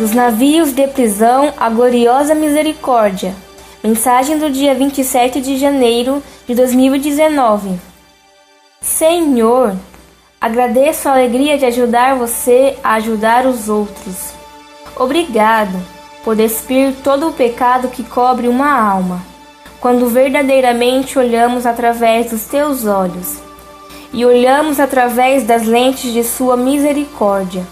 Dos navios de prisão à gloriosa misericórdia. Mensagem do dia 27 de janeiro de 2019. Senhor, agradeço a alegria de ajudar você a ajudar os outros. Obrigado por despir todo o pecado que cobre uma alma, quando verdadeiramente olhamos através dos teus olhos e olhamos através das lentes de sua misericórdia.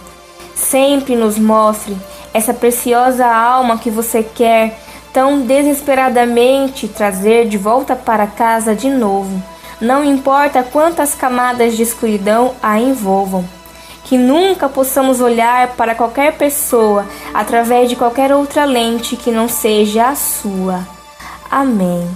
Sempre nos mostre essa preciosa alma que você quer tão desesperadamente trazer de volta para casa de novo. Não importa quantas camadas de escuridão a envolvam. Que nunca possamos olhar para qualquer pessoa através de qualquer outra lente que não seja a sua. Amém.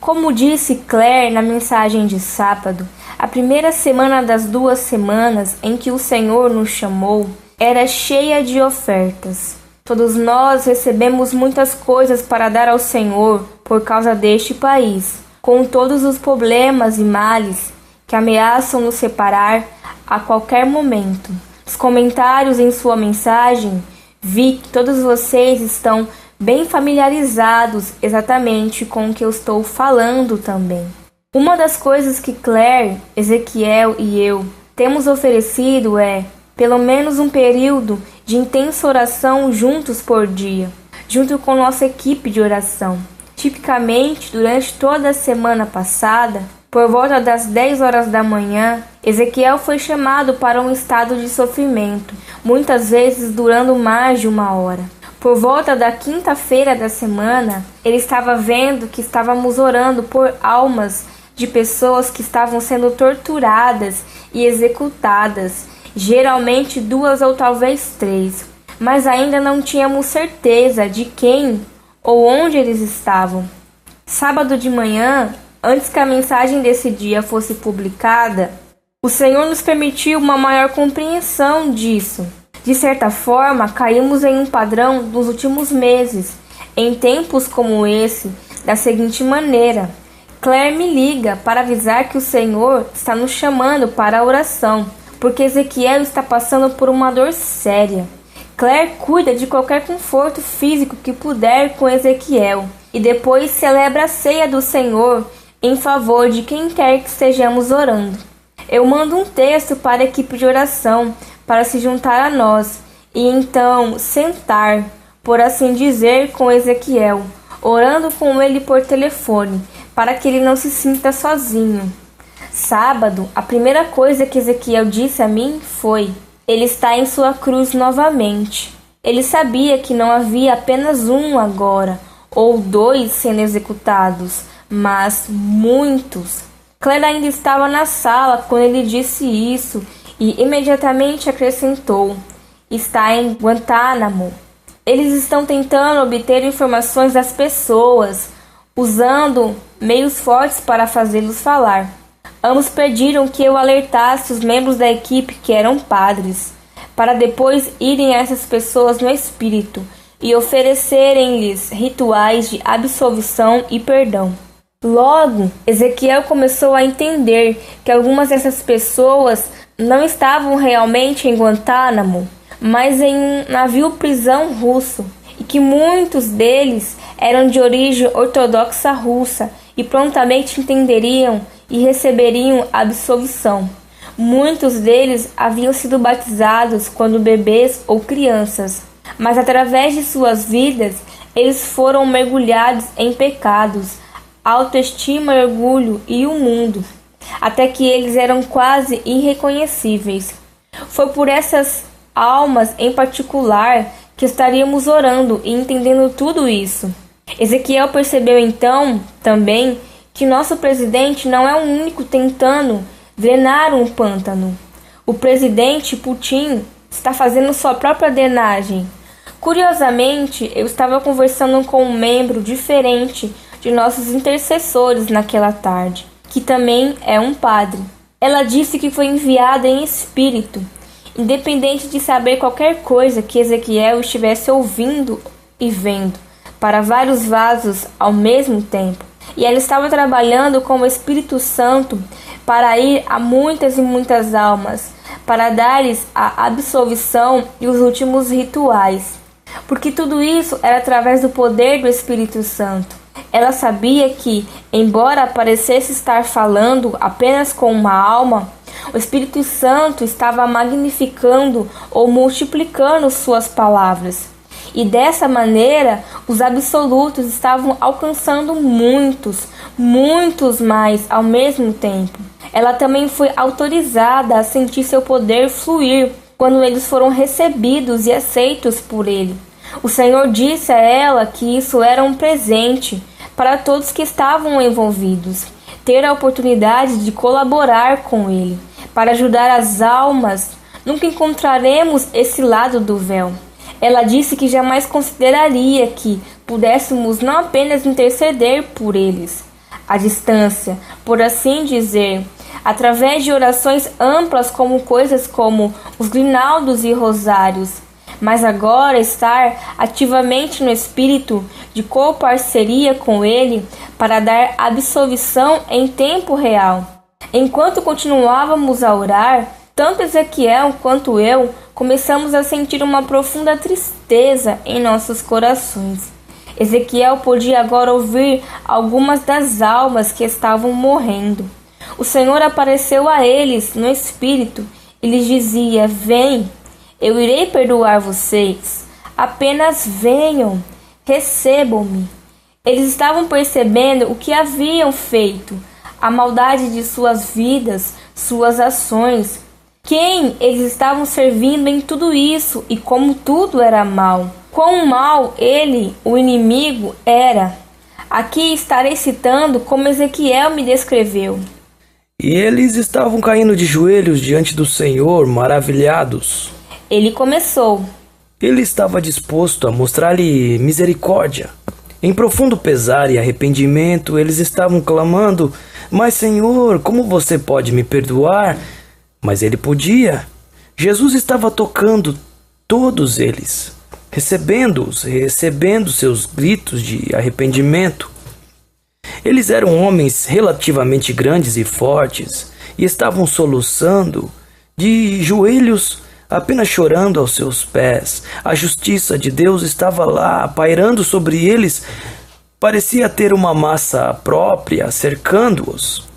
Como disse Claire na mensagem de sábado, a primeira semana das 2 semanas em que o Senhor nos chamou era cheia de ofertas. Todos nós recebemos muitas coisas para dar ao Senhor por causa deste país, com todos os problemas e males que ameaçam nos separar a qualquer momento. Os comentários em sua mensagem, vi que todos vocês estão bem familiarizados exatamente com o que eu estou falando também. Uma das coisas que Claire, Ezequiel e eu temos oferecido é pelo menos um período de intensa oração juntos por dia, junto com nossa equipe de oração. Tipicamente, durante toda a semana passada, por volta das 10 horas da manhã, Ezequiel foi chamado para um estado de sofrimento, muitas vezes durando mais de 1 hora. Por volta da quinta-feira da semana, ele estava vendo que estávamos orando por almas de pessoas que estavam sendo torturadas e executadas, geralmente 2 ou talvez 3, mas ainda não tínhamos certeza de quem ou onde eles estavam. Sábado de manhã, antes que a mensagem desse dia fosse publicada, o Senhor nos permitiu uma maior compreensão disso. De certa forma, caímos em um padrão dos últimos meses, em tempos como esse, da seguinte maneira: Claire me liga para avisar que o Senhor está nos chamando para a oração, porque Ezequiel está passando por uma dor séria. Claire cuida de qualquer conforto físico que puder com Ezequiel e depois celebra a ceia do Senhor em favor de quem quer que estejamos orando. Eu mando um texto para a equipe de oração para se juntar a nós e então sentar, por assim dizer, com Ezequiel, orando com ele por telefone, para que ele não se sinta sozinho. Sábado, a primeira coisa que Ezequiel disse a mim foi: ele está em sua cruz novamente. Ele sabia que não havia apenas um agora, ou 2 sendo executados, mas muitos. Claire ainda estava na sala quando ele disse isso e imediatamente acrescentou: está em Guantánamo. Eles estão tentando obter informações das pessoas, usando meios fortes para fazê-los falar. Ambos pediram que eu alertasse os membros da equipe que eram padres, para depois irem a essas pessoas no espírito e oferecerem-lhes rituais de absolvição e perdão. Logo, Ezequiel começou a entender que algumas dessas pessoas não estavam realmente em Guantánamo, mas em um navio-prisão russo, e que muitos deles eram de origem ortodoxa russa e prontamente entenderiam e receberiam absolvição. Muitos deles haviam sido batizados quando bebês ou crianças, mas através de suas vidas eles foram mergulhados em pecados, autoestima, orgulho e o mundo, até que eles eram quase irreconhecíveis. Foi por essas almas em particular que estaríamos orando e entendendo tudo isso. Ezequiel percebeu então também que nosso presidente não é o único tentando drenar um pântano. O presidente Putin está fazendo sua própria drenagem. Curiosamente, eu estava conversando com um membro diferente de nossos intercessores naquela tarde, que também é um padre. Ela disse que foi enviada em espírito, independente de saber qualquer coisa que Ezequiel estivesse ouvindo e vendo, para vários vasos ao mesmo tempo. E ela estava trabalhando com o Espírito Santo para ir a muitas e muitas almas, para dar-lhes a absolvição e os últimos rituais. Porque tudo isso era através do poder do Espírito Santo. Ela sabia que, embora parecesse estar falando apenas com uma alma, o Espírito Santo estava magnificando ou multiplicando suas palavras. E dessa maneira, os absolutos estavam alcançando muitos mais ao mesmo tempo. Ela também foi autorizada a sentir seu poder fluir quando eles foram recebidos e aceitos por ele. O Senhor disse a ela que isso era um presente para todos que estavam envolvidos, ter a oportunidade de colaborar com ele, para ajudar as almas. Nunca encontraremos esse lado do véu. Ela disse que jamais consideraria que pudéssemos não apenas interceder por eles, à distância, por assim dizer, através de orações amplas como coisas como os grinaldos e rosários, mas agora estar ativamente no espírito de coparceria com ele para dar absolvição em tempo real. Enquanto continuávamos a orar, tanto Ezequiel quanto eu começamos a sentir uma profunda tristeza em nossos corações. Ezequiel podia agora ouvir algumas das almas que estavam morrendo. O Senhor apareceu a eles no espírito e lhes dizia: "Vem, eu irei perdoar vocês. Apenas venham, recebam-me." Eles estavam percebendo o que haviam feito, a maldade de suas vidas, suas ações, quem eles estavam servindo em tudo isso e como tudo era mal. Quão mal ele, o inimigo, era. Aqui estarei citando como Ezequiel me descreveu. E eles estavam caindo de joelhos diante do Senhor, maravilhados. Ele começou. Ele estava disposto a mostrar-lhe misericórdia. Em profundo pesar e arrependimento, eles estavam clamando: "Mas, Senhor, como você pode me perdoar?" Mas ele podia. Jesus estava tocando todos eles, recebendo seus gritos de arrependimento. Eles eram homens relativamente grandes e fortes e estavam soluçando, de joelhos, apenas chorando aos seus pés. A justiça de Deus estava lá, pairando sobre eles. Parecia ter uma massa própria cercando-os.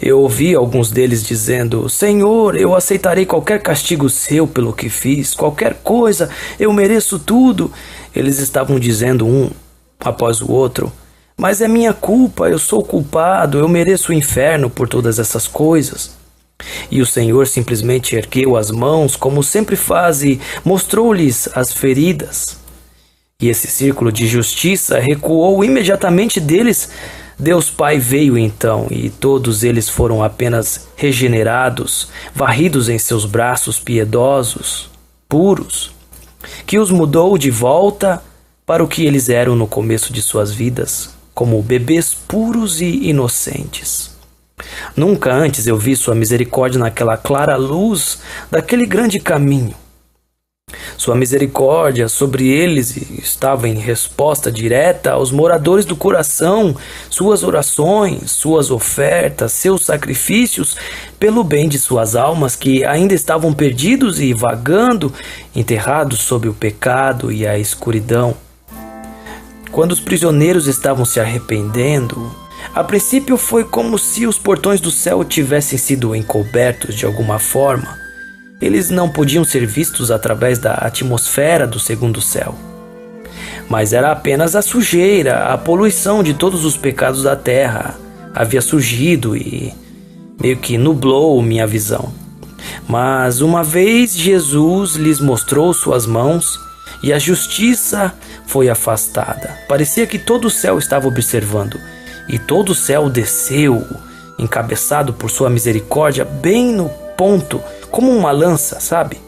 Eu ouvi alguns deles dizendo: "Senhor, eu aceitarei qualquer castigo seu pelo que fiz, qualquer coisa, eu mereço tudo." Eles estavam dizendo um após o outro: "Mas é minha culpa, eu sou culpado, eu mereço o inferno por todas essas coisas." E o Senhor simplesmente ergueu as mãos, como sempre faz, e mostrou-lhes as feridas. E esse círculo de justiça recuou imediatamente deles. Deus Pai veio então, e todos eles foram apenas regenerados, varridos em seus braços piedosos, puros, que os mudou de volta para o que eles eram no começo de suas vidas, como bebês puros e inocentes. Nunca antes eu vi sua misericórdia naquela clara luz daquele grande caminho. Sua misericórdia sobre eles estava em resposta direta aos moradores do coração, suas orações, suas ofertas, seus sacrifícios, pelo bem de suas almas que ainda estavam perdidos e vagando, enterrados sob o pecado e a escuridão. Quando os prisioneiros estavam se arrependendo, a princípio foi como se os portões do céu tivessem sido encobertos de alguma forma. Eles não podiam ser vistos através da atmosfera do segundo céu. Mas era apenas a sujeira, a poluição de todos os pecados da terra havia surgido e meio que nublou minha visão. Mas uma vez Jesus lhes mostrou suas mãos e a justiça foi afastada. Parecia que todo o céu estava observando, e todo o céu desceu, encabeçado por sua misericórdia, bem no ponto, como uma lança, sabe?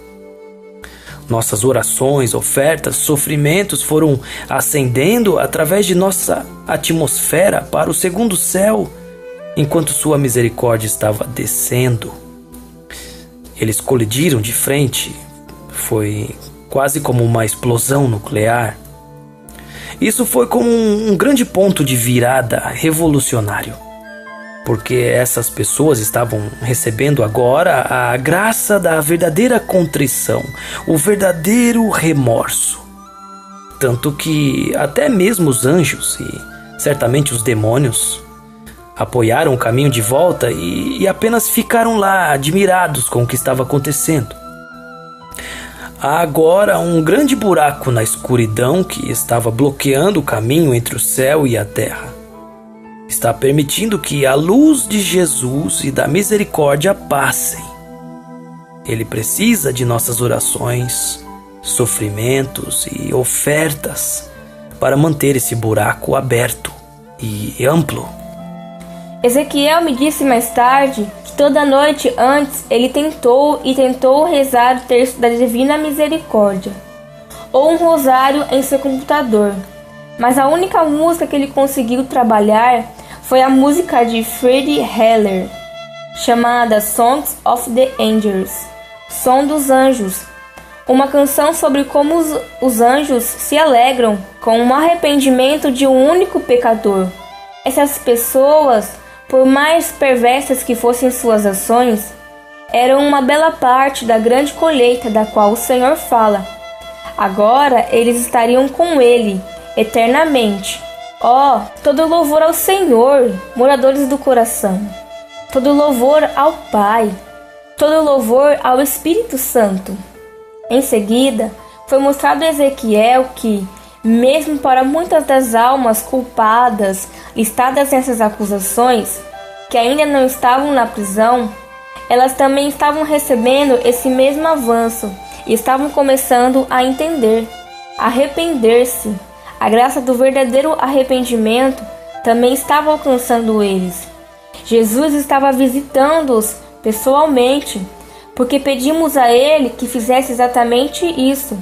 Nossas orações, ofertas, sofrimentos foram ascendendo através de nossa atmosfera para o segundo céu, enquanto sua misericórdia estava descendo. Eles colidiram de frente. Foi quase como uma explosão nuclear. Isso foi como um grande ponto de virada revolucionário. porque essas pessoas estavam recebendo agora a graça da verdadeira contrição, o verdadeiro remorso. Tanto que até mesmo os anjos e certamente os demônios apoiaram o caminho de volta e apenas ficaram lá admirados com o que estava acontecendo. Há agora um grande buraco na escuridão que estava bloqueando o caminho entre o céu e a terra. Está permitindo que a luz de Jesus e da misericórdia passem. Ele precisa de nossas orações, sofrimentos e ofertas para manter esse buraco aberto e amplo. Ezequiel me disse mais tarde que toda noite antes ele tentou rezar o terço da Divina Misericórdia, ou um rosário em seu computador, mas a única música que ele conseguiu trabalhar foi a música de Freddie Heller, chamada Songs of the Angels, Som dos Anjos, uma canção sobre como os anjos se alegram com o arrependimento de um único pecador. Essas pessoas, por mais perversas que fossem suas ações, eram uma bela parte da grande colheita da qual o Senhor fala. Agora eles estariam com Ele, eternamente. Ó, todo louvor ao Senhor, moradores do coração. Todo louvor ao Pai. Todo louvor ao Espírito Santo. Em seguida, foi mostrado a Ezequiel que, mesmo para muitas das almas culpadas listadas nessas acusações, que ainda não estavam na prisão, elas também estavam recebendo esse mesmo avanço e estavam começando a entender, a arrepender-se. A graça do verdadeiro arrependimento também estava alcançando eles. Jesus estava visitando-os pessoalmente, porque pedimos a Ele que fizesse exatamente isso,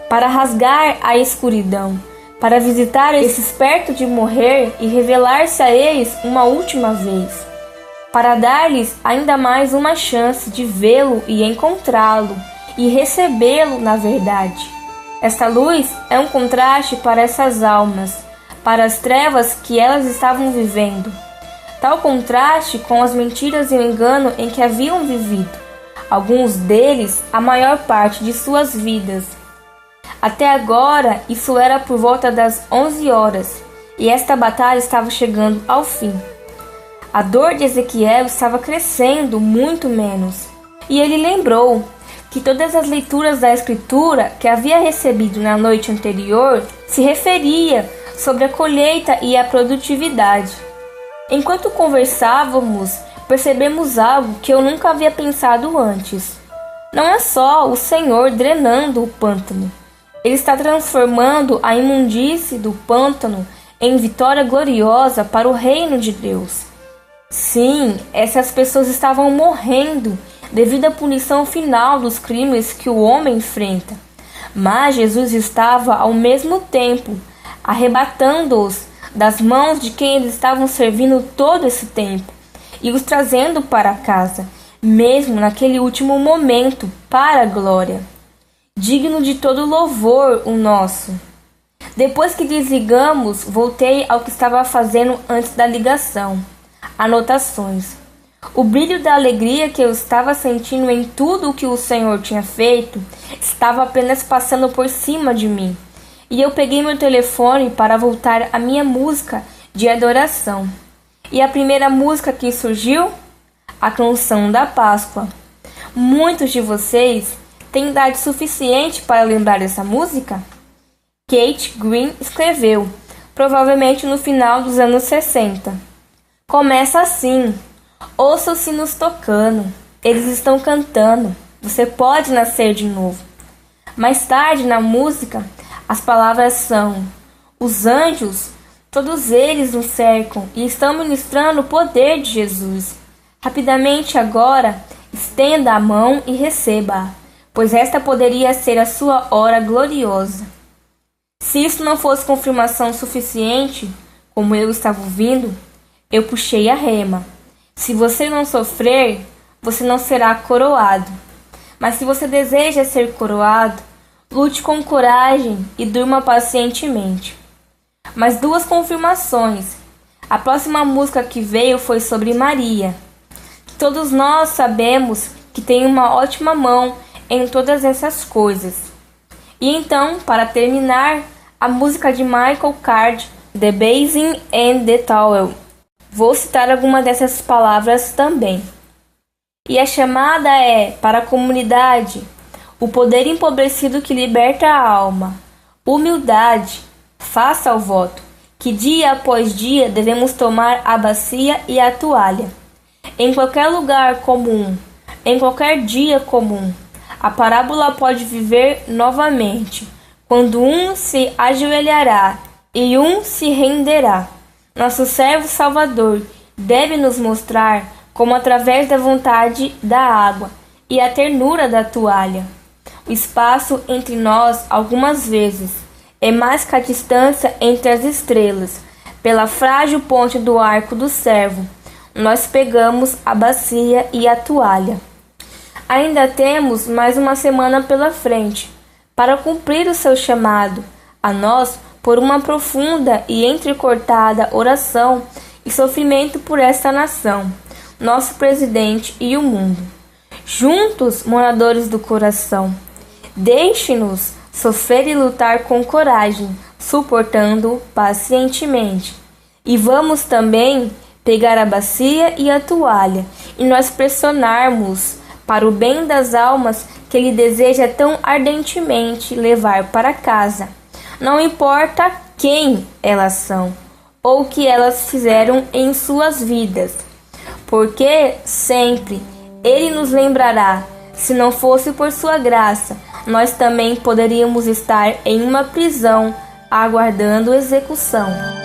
para rasgar a escuridão, para visitar esses perto de morrer e revelar-se a eles uma última vez, para dar-lhes ainda mais uma chance de vê-lo e encontrá-lo e recebê-lo na verdade. Esta luz é um contraste para essas almas, para as trevas que elas estavam vivendo. Tal contraste com as mentiras e o engano em que haviam vivido, alguns deles a maior parte de suas vidas. Até agora, isso era por volta das 11 horas, e esta batalha estava chegando ao fim. A dor de Ezequiel estava crescendo muito menos, e ele lembrou que todas as leituras da Escritura que havia recebido na noite anterior se referia sobre a colheita e a produtividade. Enquanto conversávamos, percebemos algo que eu nunca havia pensado antes. Não é só o Senhor drenando o pântano. Ele está transformando a imundície do pântano em vitória gloriosa para o reino de Deus. Sim, essas pessoas estavam morrendo devido à punição final dos crimes que o homem enfrenta. Mas Jesus estava, ao mesmo tempo, arrebatando-os das mãos de quem eles estavam servindo todo esse tempo e os trazendo para casa, mesmo naquele último momento, para a glória. Digno de todo louvor o nosso. Depois que desligamos, voltei ao que estava fazendo antes da ligação. Anotações. O brilho da alegria que eu estava sentindo em tudo o que o Senhor tinha feito estava apenas passando por cima de mim. E eu peguei meu telefone para voltar à minha música de adoração. E a primeira música que surgiu? A canção da Páscoa. Muitos de vocês têm idade suficiente para lembrar dessa música? Kate Green escreveu, provavelmente no final dos anos 60. Começa assim: ouça os sinos tocando, eles estão cantando, você pode nascer de novo. Mais tarde na música, as palavras são: os anjos, todos eles nos cercam e estão ministrando o poder de Jesus. Rapidamente agora, estenda a mão e receba-a, pois esta poderia ser a sua hora gloriosa. Se isso não fosse confirmação suficiente, como eu estava ouvindo, eu puxei a rema. Se você não sofrer, você não será coroado. Mas se você deseja ser coroado, lute com coragem e durma pacientemente. Mais duas confirmações. A próxima música que veio foi sobre Maria. Todos nós sabemos que tem uma ótima mão em todas essas coisas. E então, para terminar, a música de Michael Card, The Basin and the Towel. Vou citar alguma dessas palavras também. E a chamada é para a comunidade, o poder empobrecido que liberta a alma, humildade, faça o voto, que dia após dia devemos tomar a bacia e a toalha. Em qualquer lugar comum, em qualquer dia comum, a parábola pode viver novamente, quando um se ajoelhará e um se renderá. Nosso servo Salvador deve nos mostrar como através da vontade da água e a ternura da toalha. O espaço entre nós, algumas vezes, é mais que a distância entre as estrelas. Pela frágil ponte do arco do servo, nós pegamos a bacia e a toalha. Ainda temos mais uma semana pela frente, para cumprir o seu chamado, a nós por uma profunda e entrecortada oração e sofrimento por esta nação, nosso presidente e o mundo. Juntos, moradores do coração, deixe-nos sofrer e lutar com coragem, suportando pacientemente. E vamos também pegar a bacia e a toalha e nós pressionarmos para o bem das almas que ele deseja tão ardentemente levar para casa. Não importa quem elas são ou o que elas fizeram em suas vidas, porque sempre ele nos lembrará. Se não fosse por sua graça, nós também poderíamos estar em uma prisão aguardando execução.